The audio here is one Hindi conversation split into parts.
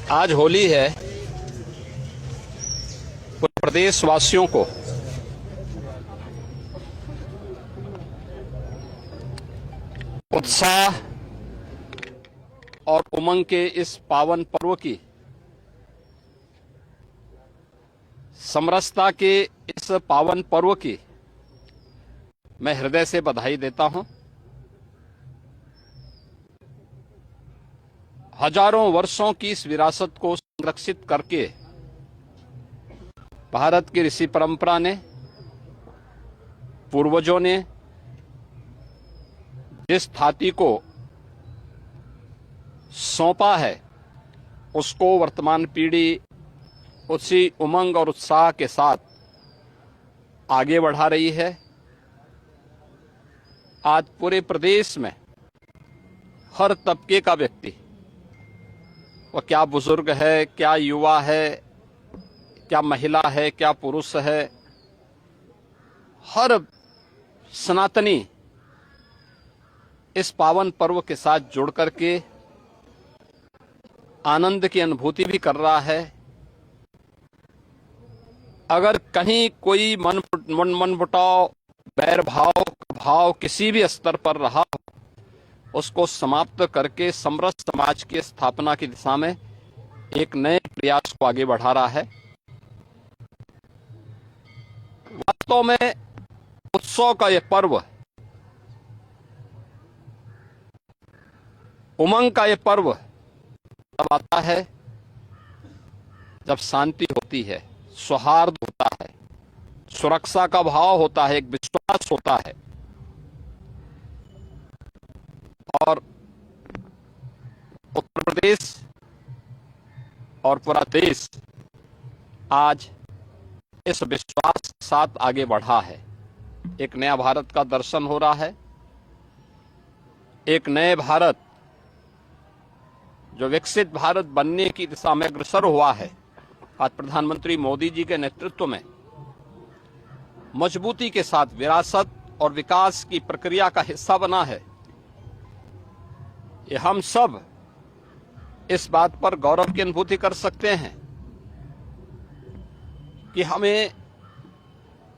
आज होली है। पूरे प्रदेश वासियों को उत्साह और उमंग के इस पावन पर्व की, समरसता के इस पावन पर्व की मैं हृदय से बधाई देता हूं। हजारों वर्षों की इस विरासत को संरक्षित करके भारत की ऋषि परंपरा ने, पूर्वजों ने जिस थाती को सौंपा है, उसको वर्तमान पीढ़ी उसी उमंग और उत्साह के साथ आगे बढ़ा रही है। आज पूरे प्रदेश में हर तबके का व्यक्ति, वह क्या बुजुर्ग है, क्या युवा है, क्या महिला है, क्या पुरुष है, हर सनातनी इस पावन पर्व के साथ जुड़ करके आनंद की अनुभूति भी कर रहा है। अगर कहीं कोई मनमुटाव, बैर भाव किसी भी स्तर पर रहा, उसको समाप्त करके समरस समाज की स्थापना की दिशा में एक नए प्रयास को आगे बढ़ा रहा है। वास्तव में उत्सव का यह पर्व, उमंग का यह पर्व तब आता है जब शांति होती है, सौहार्द होता है, सुरक्षा का भाव होता है, एक विश्वास होता है। और उत्तर प्रदेश और पूरा देश आज इस विश्वास के साथ आगे बढ़ा है। एक नया भारत का दर्शन हो रहा है। एक नए भारत, जो विकसित भारत बनने की दिशा में अग्रसर हुआ है, आज प्रधानमंत्री मोदी जी के नेतृत्व में मजबूती के साथ विरासत और विकास की प्रक्रिया का हिस्सा बना है। ये हम सब इस बात पर गौरव की अनुभूति कर सकते हैं कि हमें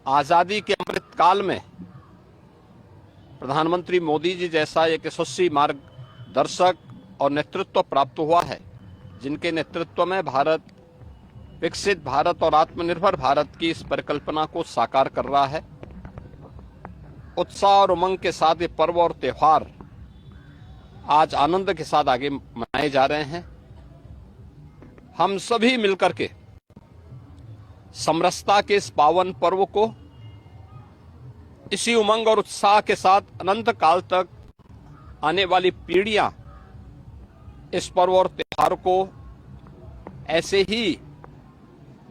आजादी के अमृत काल में प्रधानमंत्री मोदी जी जैसा एक यशस्वी मार्गदर्शक और नेतृत्व प्राप्त हुआ है, जिनके नेतृत्व में भारत विकसित भारत और आत्मनिर्भर भारत की इस परिकल्पना को साकार कर रहा है। उत्साह और उमंग के साथ ये पर्व और त्योहार आज आनंद के साथ आगे मनाए जा रहे हैं। हम सभी मिलकर के समरसता के इस पावन पर्व को इसी उमंग और उत्साह के साथ अनंत काल तक आने वाली पीढ़ियां इस पर्व और त्योहार को ऐसे ही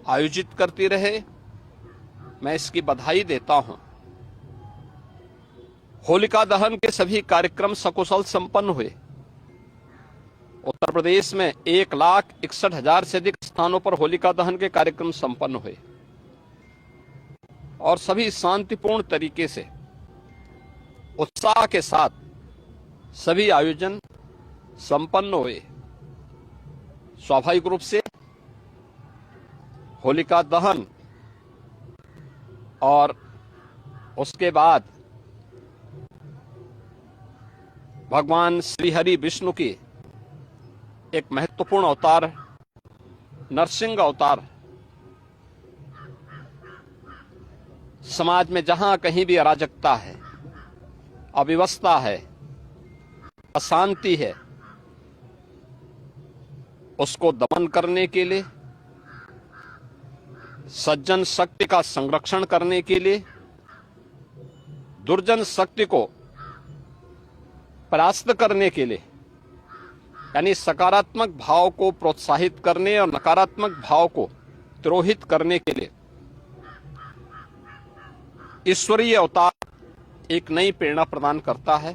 आयोजित करती रहे, मैं इसकी बधाई देता हूं। होलिका दहन के सभी कार्यक्रम सकुशल संपन्न हुए। उत्तर प्रदेश में 1,61,000 से अधिक स्थानों पर होलिका दहन के कार्यक्रम संपन्न हुए और सभी शांतिपूर्ण तरीके से, उत्साह के साथ सभी आयोजन संपन्न हुए। स्वाभाविक रूप से होलिका दहन और उसके बाद भगवान श्री हरि विष्णु की एक महत्वपूर्ण अवतार, नरसिंह अवतार, समाज में जहां कहीं भी अराजकता है, अव्यवस्था है, अशांति है, उसको दमन करने के लिए, सज्जन शक्ति का संरक्षण करने के लिए, दुर्जन शक्ति को परास्त करने के लिए, यानी सकारात्मक भाव को प्रोत्साहित करने और नकारात्मक भाव को तिरोहित करने के लिए ईश्वरीय अवतार एक नई प्रेरणा प्रदान करता है।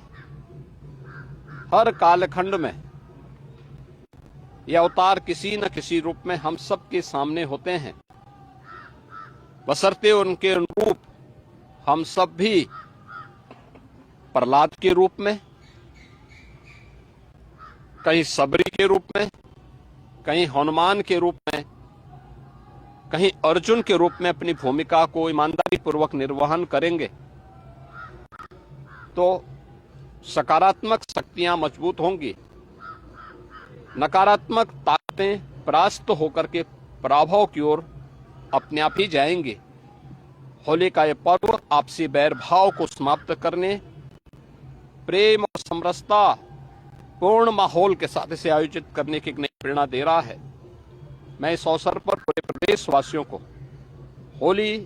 हर कालखंड में यह अवतार किसी न किसी रूप में हम सब के सामने होते हैं, बशर्ते उनके अनुरूप हम सब भी प्रहलाद के रूप में, कहीं सबरी के रूप में, कहीं हनुमान के रूप में, कहीं अर्जुन के रूप में अपनी भूमिका को ईमानदारी पूर्वक निर्वहन करेंगे तो सकारात्मक शक्तियां मजबूत होंगी, नकारात्मक ताकतें परास्त होकर के पराभव की ओर अपने आप ही जाएंगे। होली का यह पर्व आपसी बैर भाव को समाप्त करने, प्रेम और समरसता पूर्ण माहौल के साथ इसे आयोजित करने की एक नई प्रेरणा दे रहा है। मैं इस अवसर पर पूरे प्रदेशवासियों को होली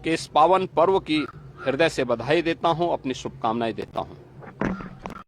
के इस पावन पर्व की हृदय से बधाई देता हूं, अपनी शुभकामनाएं देता हूं।